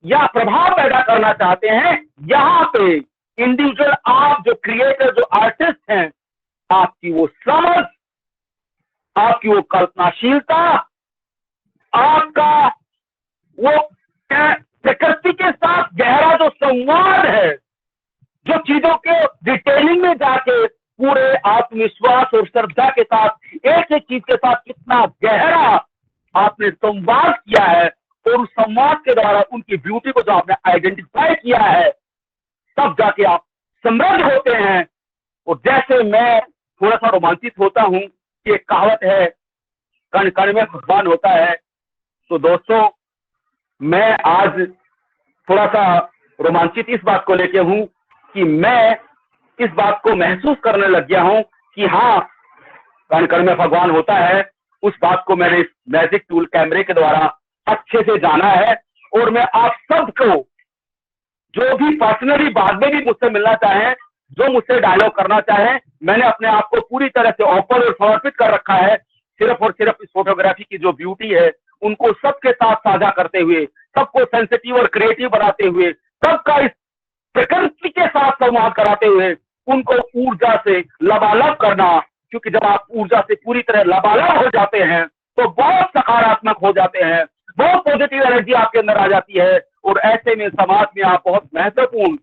या प्रभाव पैदा करना चाहते हैं। यहां पे इंडिविजुअल आप जो क्रिएटर, जो आर्टिस्ट हैं, आपकी वो समझ, आपकी वो कल्पनाशीलता, आपका वो प्रकृति के साथ गहरा जो संवाद है, जो चीजों के डिटेलिंग में जाके पूरे आत्मविश्वास और श्रद्धा के साथ एक एक चीज के साथ कितना गहरा आपने संवाद किया है, और उस संवाद के द्वारा उनकी ब्यूटी को जो आपने आइडेंटिफाई किया है, तब जाके आप समृद्ध होते हैं। और जैसे मैं थोड़ा सा रोमांचित होता हूं कि एक कहावत है, कण कण में भगवान होता है। तो दोस्तों, मैं आज थोड़ा सा रोमांचित इस बात को लेके हूं कि मैं इस बात को महसूस करने लग गया हूं कि हाँ, कण कण में भगवान होता है। उस बात को मैंने इस मैजिक टूल कैमरे के द्वारा अच्छे से जाना है। और मैं आप सबको, जो भी पर्सनली बाद में भी मुझसे मिलना चाहें, जो मुझसे डायलॉग करना चाहें, मैंने अपने आप को पूरी तरह से ओपन और समर्पित कर रखा है, सिर्फ और सिर्फ इस फोटोग्राफी की जो ब्यूटी है उनको सबके साथ साझा करते हुए, सबको सेंसिटिव और क्रिएटिव बनाते हुए, सबका इस प्रकृति के साथ संवाद कराते हुए उनको ऊर्जा से लबालब करना। क्योंकि जब आप ऊर्जा से पूरी तरह लबालब हो जाते हैं तो बहुत सकारात्मक हो जाते हैं, बहुत पॉजिटिव एनर्जी आपके अंदर आ जाती है, और ऐसे में समाज में आप बहुत महत्वपूर्ण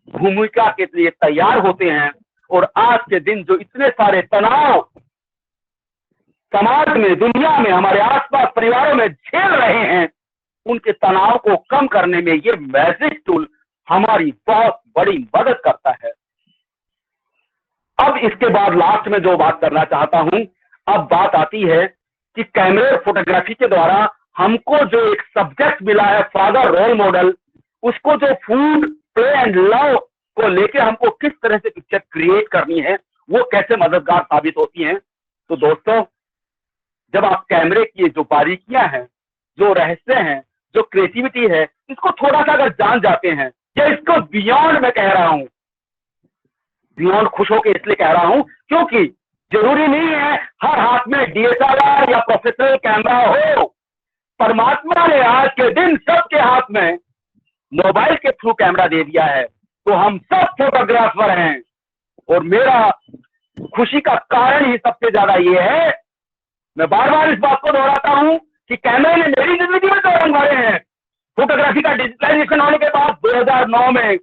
भूमिका के लिए तैयार होते हैं। और आज के दिन जो इतने सारे तनाव समाज में, दुनिया में, हमारे आसपास परिवारों में झेल रहे हैं, उनके तनाव को कम करने में ये मैजिक टूल हमारी बहुत बड़ी मदद करता है। अब इसके बाद लास्ट में जो बात करना चाहता हूं, अब बात आती है कि कैमरे और फोटोग्राफी के द्वारा हमको जो एक सब्जेक्ट मिला है, फादर रोल मॉडल, उसको जो फूड, प्ले एंड लव को लेके हमको किस तरह से पिक्चर क्रिएट करनी है, वो कैसे मददगार साबित होती हैं। तो दोस्तों, जब आप कैमरे की जो बारीकियां हैं, जो रहस्य हैं, जो क्रिएटिविटी है, इसको थोड़ा सा अगर जान जाते हैं, या इसको बियॉन्ड मैं कह रहा हूं, बियॉन्ड खुश होकर इसलिए कह रहा हूं क्योंकि जरूरी नहीं है हर हाथ में डीएसएलआर या प्रोफेशनल कैमरा हो। परमात्मा ने आज के दिन सबके हाथ में मोबाइल के थ्रू कैमरा दे दिया है, तो हम सब फोटोग्राफर हैं। और मेरा खुशी का कारण ही सबसे ज्यादा ये है, मैं बार बार इस बात को दोहराता हूं कि कैमरे ने मेरी जिंदगी में जो रंग भरे हैं, फोटोग्राफी का डिजिटलाइजेशन होने के बाद 2009 में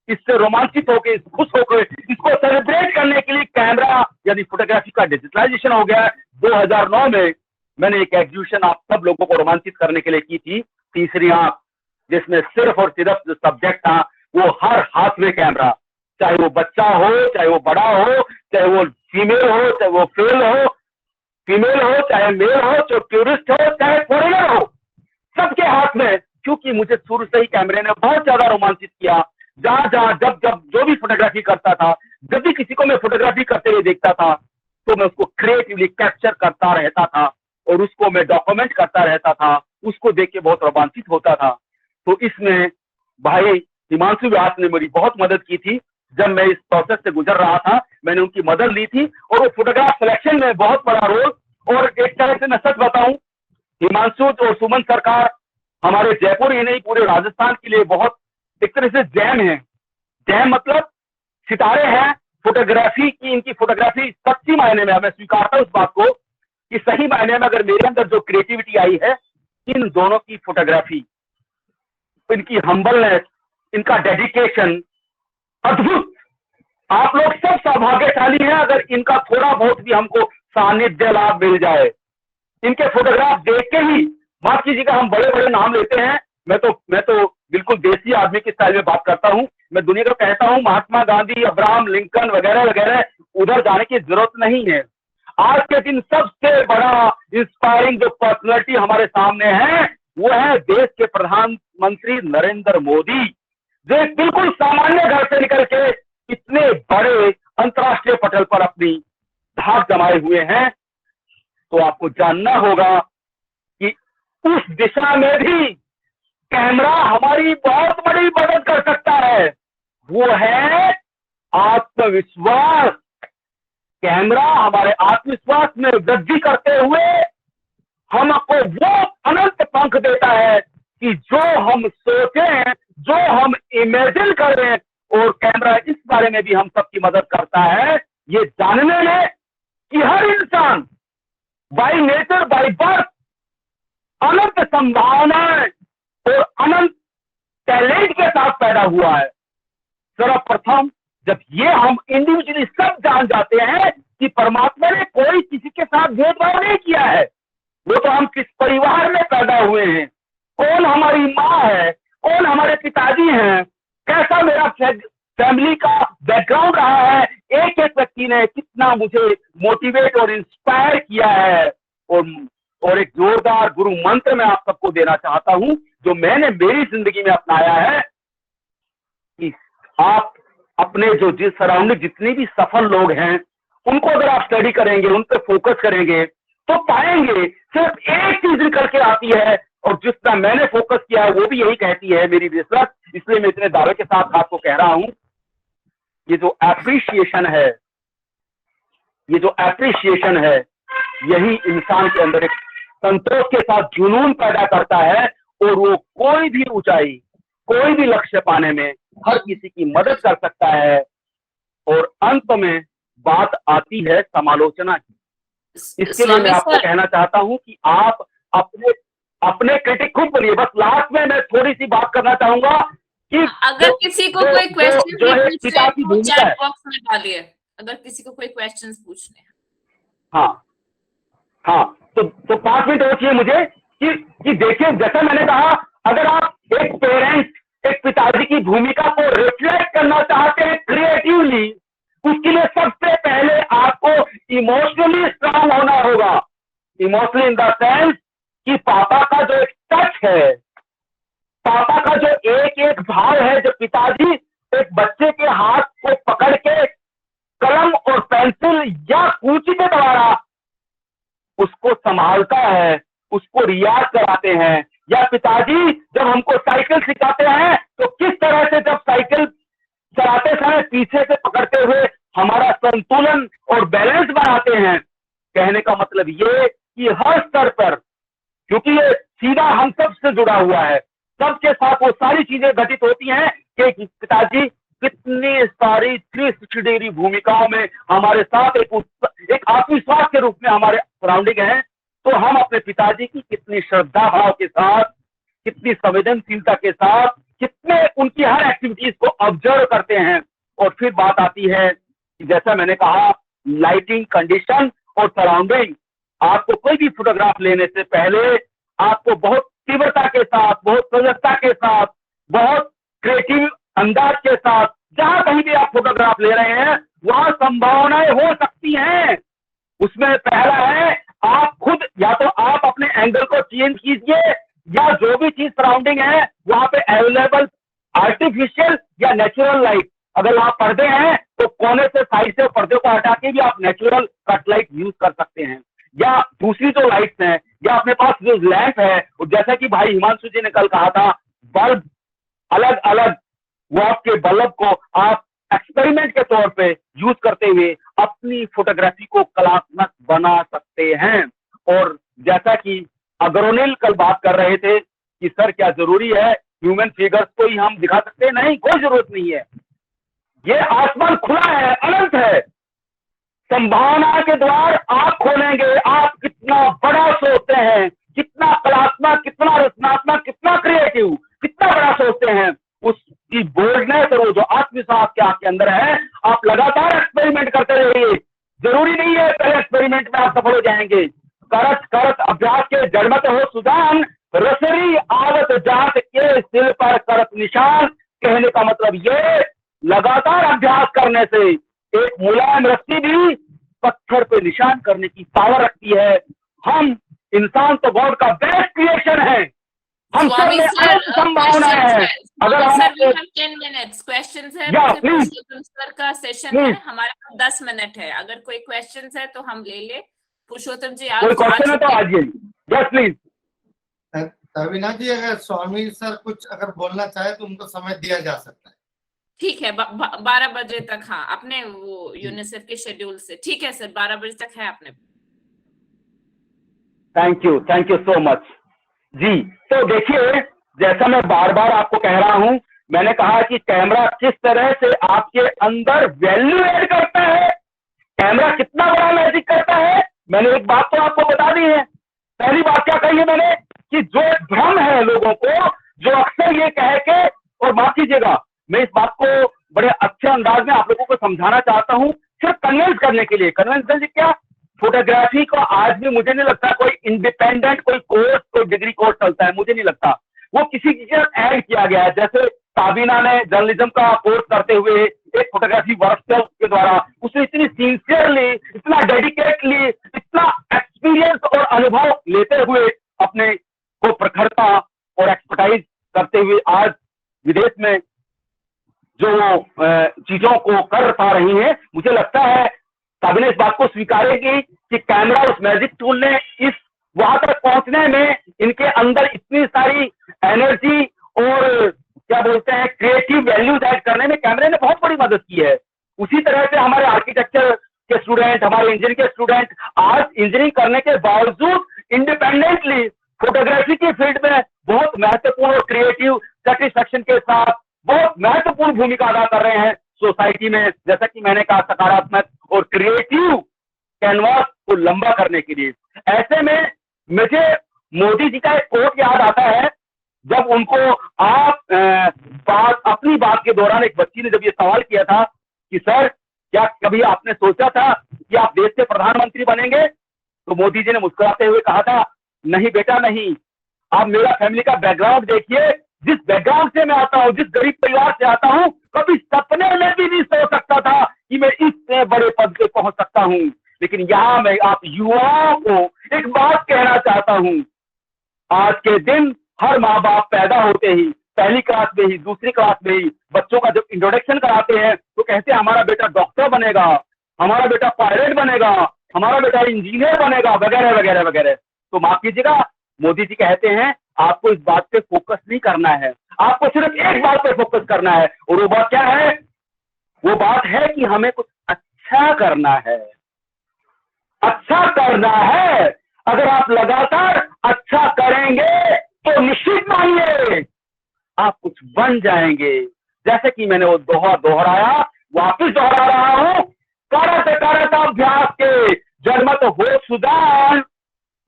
इससे रोमांचित होकर, खुश होकर, इसको सेलिब्रेट करने के लिए कैमरा यानी फोटोग्राफी का डिजिटलाइजेशन हो गया। 2009 में मैंने एक एग्जीबिशन आप सब लोगों को रोमांचित करने के लिए की थी, तीसरी आंख, जिसमें सिर्फ और सिर्फ जो सब्जेक्ट था वो हर हाथ में कैमरा, चाहे वो बच्चा हो, चाहे वो बड़ा हो, चाहे वो फीमेल हो, चाहे वो फीमेल हो, चाहे मेल हो, चाहे टूरिस्ट हो, चाहे फॉरेनर हो, सबके हाथ में। क्योंकि मुझे शुरू से ही कैमरे ने बहुत ज्यादा रोमांचित किया। जहां जहां जब जब जो भी फोटोग्राफी करता था, जब भी किसी को मैं फोटोग्राफी करते हुए देखता था, तो मैं उसको क्रिएटिवली कैप्चर करता रहता था और उसको मैं डॉक्यूमेंट करता रहता था, उसको देख के बहुत रोमांचित होता था। तो इसमें भाई हिमांशु व्यास ने मेरी बहुत मदद की थी। जब मैं इस प्रोसेस से गुजर रहा था, मैंने उनकी मदद ली थी, और वो फोटोग्राफ सिलेक्शन में बहुत बड़ा रोल। और एक तरह से मैं सच बताऊं, हिमांशु और सुमन सरकार हमारे जयपुर ही नहीं पूरे राजस्थान के लिए बहुत एक तरह से जैम है। जैम मतलब सितारे हैं फोटोग्राफी की। इनकी फोटोग्राफी सच्ची मायने में, मैं स्वीकारता हूं उस बात को कि सही मायने में अगर मेरे अंदर जो क्रिएटिविटी आई है, इन दोनों की फोटोग्राफी इनकी हम्बलनेस, इनका डेडिकेशन अद्भुत। आप लोग सब सौभाग्यशाली हैं अगर इनका थोड़ा बहुत भी हमको सानिध्य लाभ मिल जाए। इनके फोटोग्राफ देख के ही, माफ कीजिएगा हम बड़े बड़े नाम लेते हैं, मैं तो बिल्कुल देसी आदमी की स्टाइल में बात करता हूं। मैं दुनिया को कहता हूं महात्मा गांधी, अब्राहम लिंकन वगैरह वगैरह, उधर जाने की जरूरत नहीं है। आज के दिन सबसे बड़ा इंस्पायरिंग जो पर्सनैलिटी हमारे सामने है वो है देश के प्रधानमंत्री नरेंद्र मोदी, जो एक बिल्कुल सामान्य घर से निकल के इतने बड़े अंतर्राष्ट्रीय पटल पर अपनी धाक जमाए हुए हैं। तो आपको जानना होगा कि उस दिशा में भी कैमरा हमारी बहुत बड़ी मदद कर सकता है। वो है आत्मविश्वास। कैमरा हमारे आत्मविश्वास में वृद्धि करते हुए हमको वो अनंत पंख देता है कि जो हम सोचें, जो हम इमेजिन करें, और कैमरा इस बारे में भी हम सबकी मदद करता है ये जानने में कि हर इंसान बाय नेचर, बाय बर्थ अनंत संभावनाएं और अनंत टैलेंट के साथ पैदा हुआ है। सर्वप्रथम जब ये हम इंडिविजुअली सब जान जाते हैं कि परमात्मा ने कोई किसी के साथ भेदभाव नहीं किया है, वो तो हम किस परिवार में पैदा हुए हैं, कौन हमारी माँ है, कौन हमारे पिताजी हैं, कैसा मेरा फैमिली का बैकग्राउंड रहा है, एक एक व्यक्ति ने कितना मुझे मोटिवेट और इंस्पायर किया है। और एक जोरदार गुरु मंत्र मैं आप सबको देना चाहता हूं जो मैंने मेरी जिंदगी में अपनाया है कि आप अपने जो जिस सराउंडिंग जितने भी सफल लोग हैं उनको अगर आप स्टडी करेंगे, उन पर फोकस करेंगे तो पाएंगे सिर्फ एक चीज निकल के आती है, और जितना मैंने फोकस किया है वो भी यही कहती है मेरी रिसर्च, इसलिए मैं इतने दावे के साथ आपको कह रहा हूं। ये जो एप्रिशिएशन है, ये जो एप्रिशिएशन है, यही इंसान के अंदर एक संतोष के साथ जुनून पैदा करता है, और वो कोई भी ऊंचाई, कोई भी लक्ष्य पाने में हर किसी की मदद कर सकता है। और अंत में बात आती है समालोचना की। इसके लिए मैं आपको कहना चाहता हूं कि आप अपने क्रिटिक खुद बनिए। बस लास्ट में मैं थोड़ी सी बात करना चाहूंगा कि अगर किसी को कोई क्वेश्चन पूछने चैट बॉक्स में डालिए, अगर किसी को कोई क्वेश्चंस पूछने। हाँ, तो 5 मिनट और चाहिए मुझे कि देखिए, जैसा मैंने कहा, अगर आप एक पेरेंट, एक पिताजी की भूमिका को रिफ्लेक्ट करना चाहते हैं क्रिएटिवली, उसके लिए सबसे पहले आपको इमोशनली स्ट्रांग होना होगा। इमोशनली इन द सेंस कि पापा का जो एक टच है, पापा का जो एक एक भाव है, जो पिताजी एक बच्चे के हाथ को पकड़ के कलम और पेंसिल या कूची के द्वारा उसको संभालता है, उसको रियाज कराते हैं, या पिताजी जब हमको साइकिल सिखाते हैं तो किस तरह से जब साइकिल चलाते समय पीछे से पकड़ते हुए हमारा संतुलन और बैलेंस बनाते हैं। कहने का मतलब ये कि हर स्तर पर, क्योंकि ये सीधा हम सब से जुड़ा हुआ है, सबके साथ वो सारी चीजें घटित होती हैं कि पिताजी कितनी सारी 360 डिग्री भूमिकाओं में हमारे साथ एक आत्मविश्वास के रूप में हमारे सराउंडिंग है। तो हम अपने पिताजी की कितनी श्रद्धा भाव के साथ, कितनी संवेदनशीलता के साथ, कितने उनकी हर एक्टिविटीज को ऑब्जर्व करते हैं। और फिर बात आती है कि जैसा मैंने कहा, लाइटिंग कंडीशन और सराउंडिंग। आपको कोई भी फोटोग्राफ लेने से पहले आपको बहुत तीव्रता के साथ, बहुत सजगता के साथ, बहुत क्रिएटिव अंदाज के साथ, जहां कहीं भी आप फोटोग्राफ ले रहे हैं वहां संभावनाएं हो सकती हैं। उसमें पहला है, आप खुद या तो आप अपने एंगल को चेंज कीजिए, या जो भी चीज सराउंडिंग है वहां पे अवेलेबल आर्टिफिशियल या नेचुरल लाइट, अगर वहां पर्दे हैं तो कोने से, साइड से पर्दे को हटा के भी आप नेचुरल कट लाइट यूज कर सकते हैं। या दूसरी जो लाइट्स हैं, या अपने पास जो लैंप है, जैसा कि भाई हिमांशु जी ने कल कहा था, बल्ब अलग अलग वॉट के बल्ब को आप एक्सपेरिमेंट के तौर पे यूज करते हुए अपनी फोटोग्राफी को कलात्मक बना सकते हैं। और जैसा कि अग्रनील कल बात कर रहे थे कि सर क्या जरूरी है ह्यूमन फिगर्स को ही हम दिखा सकते हैं? नहीं, कोई जरूरत नहीं है। ये आसमान खुला है, अनंत है, संभावना के द्वार आप खोलेंगे। आप कितना बड़ा सोचते हैं, कितना कलात्मक, कितना रचनात्मक, कितना क्रिएटिव, कितना बड़ा सोचते हैं, उसकी बोल्डनेस और वो जो आत्मविश्वास के आपके अंदर है, आप लगातार एक्सपेरिमेंट करते रहिए। जरूरी नहीं है पहले एक्सपेरिमेंट में आप सफल हो जाएंगे। करत करत अभ्यास के जड़मत हो सुजान, रसरी आवत जात के सिर पर करत निशान। कहने का मतलब ये, लगातार अभ्यास करने से एक मुलायम रस्सी भी पत्थर पे निशान करने की पावर रखती है। हम इंसान तो गॉड का बेस्ट क्रिएशन है, हम सब Swami में sir, अनंत संभावनाएं questions हैं। है। अगर Swami हम sir, we have 10 minutes. Questions है, या फिर प्लीज पुरुषोत्तम सर का सेशन प्लीज है, हमारे पास 10 मिनट है। अगर कोई क्वेश्चंस है तो हम ले ले। पुरुषोत्तम जी कोई आज आ क्वेश्चन है तो चुके हैं। आज ये यस प्लीज। अविनाश जी, अगर स्वामी सर कुछ अगर बोलना चाहे तो उनको समय दिया जा सकता है। ठीक है, 12 बजे तक। हाँ, अपने वो यूनिसेफ के शेड्यूल से ठीक है सर, 12 बजे तक है अपने। थैंक यू सो मच जी। तो देखिए, जैसा मैं बार बार आपको कह रहा हूं, मैंने कहा कि कैमरा किस तरह से आपके अंदर वैल्यू ऐड करता है, कैमरा कितना बड़ा मैजिक करता है। मैंने एक बात तो आपको बता दी है। पहली बात क्या कही है मैंने, कि जो भ्रम है लोगों को, जो अक्सर ये कह के, और माफ कीजिएगा मैं इस बात को बड़े अच्छे अंदाज में आप लोगों को समझाना चाहता हूं, सिर्फ कन्विंस करने के लिए। कन्विंस क्या, फोटोग्राफी को आज भी मुझे नहीं लगता कोई इंडिपेंडेंट कोई कोर्स, कोई डिग्री कोर्स चलता है, मुझे नहीं लगता। वो किसी की ऐड किया गया है। जैसे साबिना ने जर्नलिज्म का कोर्स करते हुए एक फोटोग्राफी वर्कशॉप के द्वारा, उसने इतनी सिंसियरली, इतना डेडिकेटली, इतना एक्सपीरियंस और अनुभव लेते हुए अपने को प्रखरता और एक्सपर्टाइज करते हुए आज विदेश में जो चीजों को कर पा रही है, मुझे लगता है साबिना इस बात को स्वीकारेगी कि कैमरा, उस मैजिक टूल ने इस वहां तक पहुंचने में, इनके अंदर इतनी सारी एनर्जी और क्या बोलते हैं क्रिएटिव वैल्यूज ऐड करने में कैमरे ने बहुत बड़ी मदद की है। उसी तरह से हमारे आर्किटेक्चर के स्टूडेंट, हमारे इंजीनियरिंग के स्टूडेंट आज इंजीनियरिंग करने के बावजूद इंडिपेंडेंटली फोटोग्राफी की फील्ड में बहुत महत्वपूर्ण और क्रिएटिव सेटिस्फेक्शन के साथ बहुत महत्वपूर्ण भूमिका अदा कर रहे हैं सोसाइटी में। जैसा कि मैंने कहा, सकारात्मक और क्रिएटिव कैनवास को लंबा करने के लिए। ऐसे में मुझे मोदी जी का एक कोट याद आता है, जब उनको अपनी बात के दौरान एक बच्ची ने जब ये सवाल किया था कि सर, क्या कभी आपने सोचा था कि आप देश के प्रधानमंत्री बनेंगे? तो मोदी जी ने मुस्कुराते हुए कहा था, नहीं बेटा नहीं। आप मेरा फैमिली का बैकग्राउंड देखिए, जिस बैकग्राउंड से मैं आता हूं, जिस गरीब परिवार से आता हूं, कभी सपने में भी नहीं सोच सकता था कि मैं इस बड़े पद पे पहुंच सकता हूं। लेकिन यहां मैं आप युवाओं को एक बात कहना चाहता हूं। आज के दिन हर माँ बाप पैदा होते ही पहली क्लास में ही, दूसरी क्लास में ही बच्चों का जब इंट्रोडक्शन कराते हैं तो कहते हैं हमारा बेटा डॉक्टर बनेगा, हमारा बेटा पायलट बनेगा, हमारा बेटा इंजीनियर बनेगा, वगैरह वगैरह वगैरह। तो माफ कीजिएगा, मोदी जी कहते हैं आपको इस बात पे फोकस नहीं करना है, आपको सिर्फ एक बात पे फोकस करना है। और वो बात क्या है? वो बात है कि हमें कुछ अच्छा करना है, अच्छा करना है। अगर आप लगातार अच्छा करेंगे तो निश्चित मानिए आप कुछ बन जाएंगे। जैसे कि मैंने वो दोहराया, वापिस दोहरा रहा हूं, करत करत अभ्यास के जड़मत हो सुजान।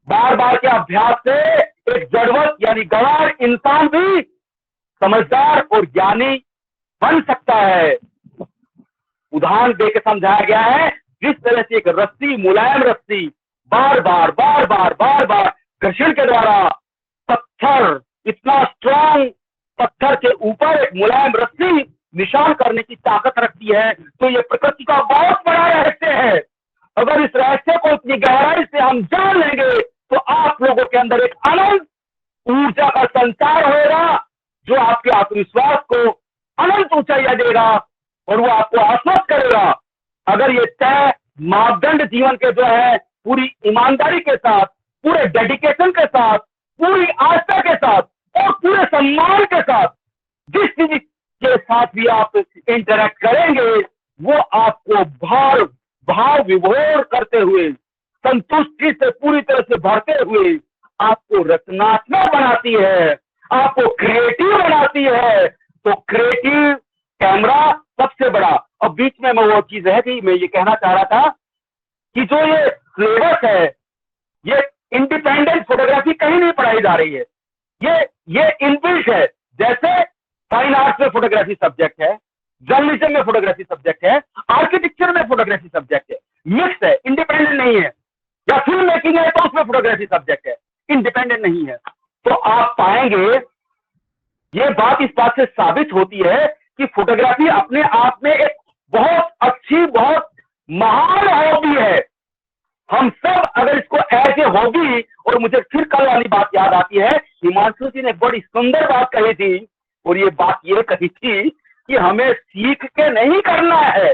बार बार के अभ्यास से एक जड़वत यानी गवार इंसान भी समझदार और ज्ञानी बन सकता है। उदाहरण देकर समझाया गया है, जिस तरह से एक रस्सी, मुलायम रस्सी, बार बार घर्षण के द्वारा पत्थर, इतना स्ट्रांग पत्थर के ऊपर एक मुलायम रस्सी निशान करने की ताकत रखती है। तो ये प्रकृति का बहुत बड़ा रहस्य है। अगर इस रहस्य को इतनी गहराई से हम जान लेंगे तो आप लोगों के अंदर एक अनंत ऊर्जा का संचार होगा, जो आपके आत्मविश्वास को अनंत ऊंचाइयां देगा और वो आपको आश्वस्त करेगा। अगर ये तय मापदंड जीवन के जो है पूरी ईमानदारी के साथ, पूरे डेडिकेशन के साथ, पूरी आस्था के साथ और पूरे सम्मान के साथ जिस चीज के साथ भी आप इंटरेक्ट करेंगे, वो आपको भाव विभोर करते हुए, संतुष्टि से पूरी तरह से भरते हुए आपको रचनात्मक बनाती है, आपको क्रिएटिव बनाती है। तो क्रिएटिव कैमरा सबसे बड़ा। अब बीच में वो चीज है कि मैं ये कहना चाह रहा था कि जो ये सिलेबस है, ये इंडिपेंडेंट फोटोग्राफी कहीं नहीं पढ़ाई जा रही है, ये इनबिल्ट है। जैसे फाइन आर्ट्स में फोटोग्राफी सब्जेक्ट है, जर्नलिज्म में फोटोग्राफी सब्जेक्ट है, आर्किटेक्चर में फोटोग्राफी सब्जेक्ट है, मिक्स है, इंडिपेंडेंट नहीं है। या फिल्म मेकिंग है तो उसमें फोटोग्राफी सब्जेक्ट है, इंडिपेंडेंट नहीं है। तो आप पाएंगे ये बात इस बात से साबित होती है कि फोटोग्राफी अपने आप में एक बहुत अच्छी, बहुत महान हॉबी है। हम सब अगर इसको एज ए हॉबी, और मुझे फिर कल वाली बात याद आती है, हिमांशु जी ने बड़ी सुंदर बात कही थी, और ये बात ये कही थी कि हमें सीख के नहीं करना है,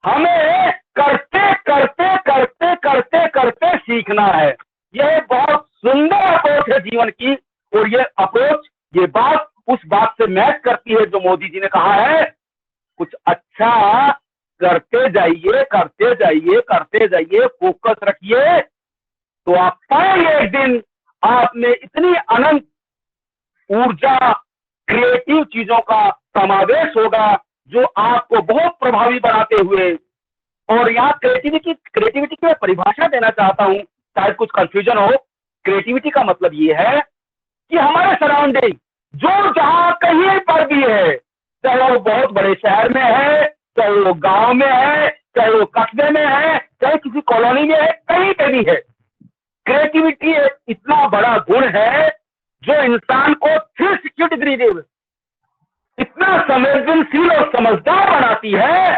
हमें करते करते करते करते करते सीखना है। यह बहुत सुंदर अप्रोच है जीवन की, और ये अप्रोच, ये बात उस बात से मैच करती है जो मोदी जी ने कहा है, कुछ अच्छा करते जाइए, करते जाइए, करते जाइए, फोकस रखिए, तो आप पाएंगे एक दिन आप में इतनी अनंत ऊर्जा, क्रिएटिव चीजों का समावेश होगा जो आपको बहुत प्रभावी बनाते हुए। और यहाँ क्रिएटिविटी की मैं परिभाषा देना चाहता हूं, शायद कुछ कंफ्यूजन हो। क्रिएटिविटी का मतलब ये है कि हमारे सराउंडिंग जो जहां कहीं पर भी है, चाहे वो बहुत बड़े शहर में है, चाहे वो गांव में है, चाहे वो कस्बे में है, चाहे किसी कॉलोनी में है, कहीं पे भी है, क्रिएटिविटी एक इतना बड़ा गुण है जो इंसान को 360 डिग्री दे, इतना संवेदनशील और समझदार बनाती है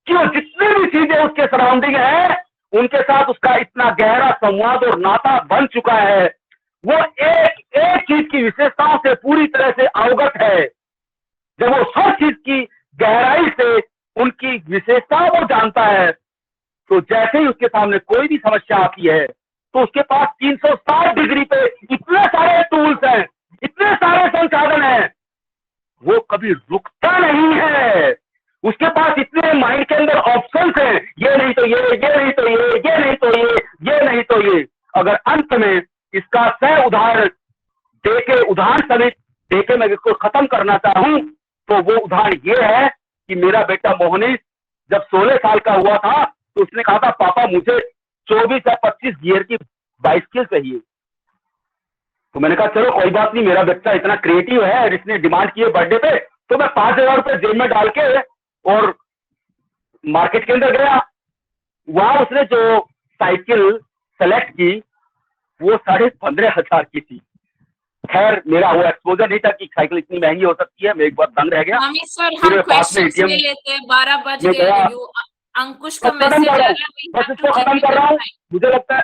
कि वो जितनी भी चीजें उसके सराउंडिंग है उनके साथ उसका इतना गहरा संवाद और नाता बन चुका है, वो एक एक चीज की विशेषताओं से पूरी तरह से अवगत है। जब वो हर चीज की गहराई से उनकी विशेषताओं को जानता है, तो जैसे ही उसके सामने कोई भी समस्या आती है तो उसके पास 360 डिग्री पे इतने सारे टूल्स हैं, इतने सारे संसाधन हैं, वो कभी रुकता नहीं है। उसके पास इतने माइंड के अंदर ऑप्शंस हैं, ये नहीं तो ये नहीं तो ये नहीं तो ये नहीं तो ये। अगर अंत में इसका सह उदाहरण देके, उदाहरण समेत देके मैं इसको खत्म करना चाहूं तो वो उदाहरण ये है कि मेरा बेटा मोहनीश जब 16 साल का हुआ था तो उसने कहा था, पापा मुझे 24 या 25 गियर की बाइसिकल चाहिए। तो मैंने कहा चलो कोई बात नहीं, मेरा बच्चा इतना क्रिएटिव है और इसने डिमांड की है बर्थडे पे, तो मैं 5,000 रुपए जेब में डाल के और मार्केट के अंदर गया। वहां उसने जो साइकिल सेलेक्ट की वो 15,500 की थी। खैर मेरा वो एक्सपोजर नहीं था कि साइकिल इतनी महंगी हो सकती है, मैं एक बार दंग रह गया। स्वामी सर, हम क्वेश्चंस ले लेते हैं, 12 बज गए। अंकुश का मैसेज आ रहा है, बस इसको खत्म कर रहा हूँ। मुझे लगता है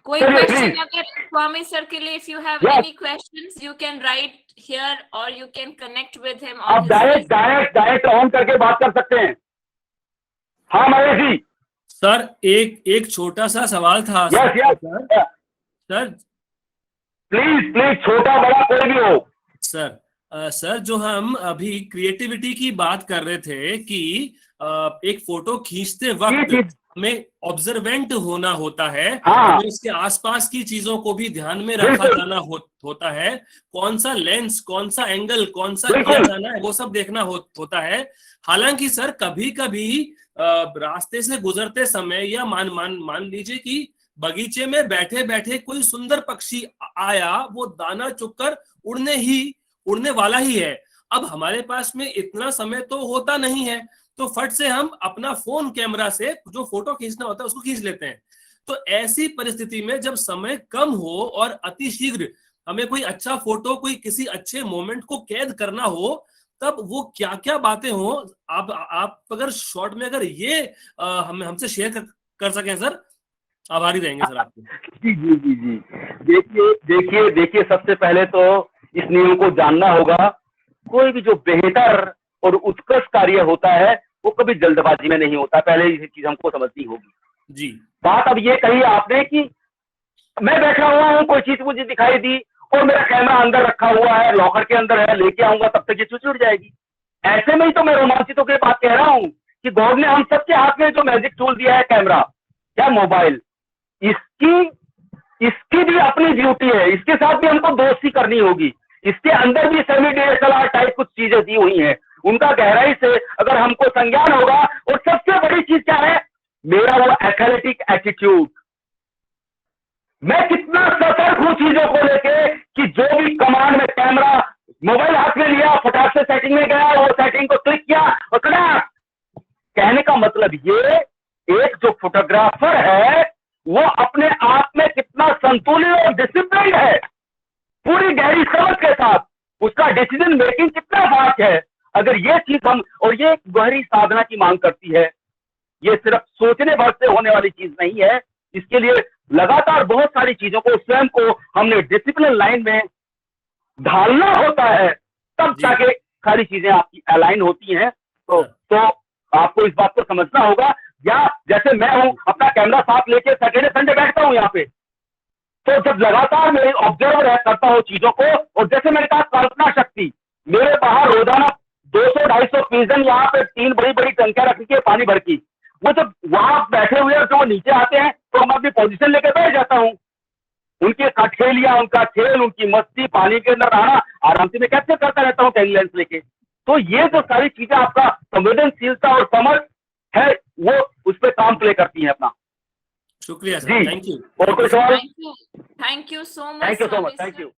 कोई क्वेश्चन अगर स्वामी सर के लिए, if you have any questions you can write here और you can connect with him. आप डायरेक्ट ऑन करके बात कर सकते हैं। हाँ महेश जी। सर एक छोटा सा सवाल था। सर प्लीज छोटा बड़ा कोई भी हो। सर जो हम अभी क्रिएटिविटी की बात कर रहे थे कि एक फोटो खींचते वक्त हमें ऑब्जर्वेंट होना होता है, हमें इसके आसपास की चीजों को भी ध्यान में रखा जाना होता है, कौन सा लेंस, कौन सा एंगल, कौन सा किया जाना है, वो सब देखना होता है। हालांकि सर कभी कभी रास्ते से गुजरते समय या मान लीजिए कि बगीचे में बैठे बैठे कोई सुंदर पक्षी आया, वो दाना चुगकर उड़ने वाला ही है। अब हमारे पास में इतना समय तो होता नहीं है, तो फट से हम अपना फोन कैमरा से जो फोटो खींचना होता है उसको खींच लेते हैं। तो ऐसी परिस्थिति में जब समय कम हो और अतिशीघ्र हमें कोई अच्छा फोटो, कोई किसी अच्छे मोमेंट को कैद करना हो, तब वो क्या क्या बातें हो, आप अगर शॉर्ट में अगर ये हमसे शेयर कर सकें सर, आभारी रहेंगे सर आपको। जी। देखिए सबसे पहले तो इस नियम को जानना होगा, कोई भी जो बेहतर और उत्कृष्ट कार्य होता है वो कभी जल्दबाजी में नहीं होता, पहले ये चीज हमको समझनी होगी जी। बात अब ये कही आपने कि मैं बैठा हुआ हूँ, कोई चीज मुझे दिखाई दी और मेरा कैमरा अंदर रखा हुआ है, लॉकर के अंदर है, लेके आऊंगा तब तक ये स्विच उड़ जाएगी। ऐसे में ही तो मैं रोमांचित होकर बात कह रहा हूँ कि गॉड ने हम सबके हाथ में जो मैजिक टूल दिया है, कैमरा या मोबाइल, इसकी भी अपनी ब्यूटी है, इसके साथ भी हमको दोस्ती करनी होगी। इसके अंदर भी सेमी DSLR टाइप कुछ चीजें दी हुई हैं, उनका गहराई से अगर हमको संज्ञान होगा। और सबसे बड़ी चीज क्या है, मेरा वो एथलेटिक एटीट्यूड, मैं कितना सतर्क हूं चीजों को लेके, कि जो भी कमांड में कैमरा मोबाइल हाथ में लिया, फटाक से सेटिंग में गया, वो सेटिंग को क्लिक किया और कड़ा। कहने का मतलब ये, एक जो फोटोग्राफर है वो अपने आप में कितना संतुलित और डिसिप्लिन है, पूरी गहरी समझ के साथ उसका डिसीजन मेकिंग कितना फास्ट है। अगर ये चीज हम, और ये एक गहरी साधना की मांग करती है, ये सिर्फ सोचने भर से होने वाली चीज नहीं है। इसके लिए लगातार बहुत सारी चीजों को, स्वयं को हमने डिसिप्लिन लाइन में ढालना होता है, तब जी। जाके सारी चीजें आपकी अलाइन होती हैं। तो आपको इस बात को समझना होगा। या जैसे मैं हूं, अपना कैमरा साथ लेके सैटरडे संडे बैठता हूं यहाँ पे, तो जब लगातार मैं ऑब्जर्व करता हूँ चीजों को, और जैसे मैंने कहा कल्पना शक्ति, मेरे बाहर रोजाना 200-250 पिजन यहाँ पे 3 बड़ी बड़ी टंकियां रखी है पानी भर की, वो जब वहां बैठे हुए हैं तो वो नीचे आते हैं तो मैं अपनी पोजीशन लेके बैठ जाता हूँ। उनके खेलिया, उनका खेल, उनकी मस्ती, पानी के अंदर रहना, आराम से मैं कैप्चर करता रहता हूँ टेन लेंस लेके। तो ये जो सारी चीजें आपका संवेदनशीलता और समझ है, वो उस पर काम प्ले करती है अपना। शुक्रिया जी। Sir, thank you. और कोई सवाल? Thank you so much. Thank you so Swami much, thank sir. You.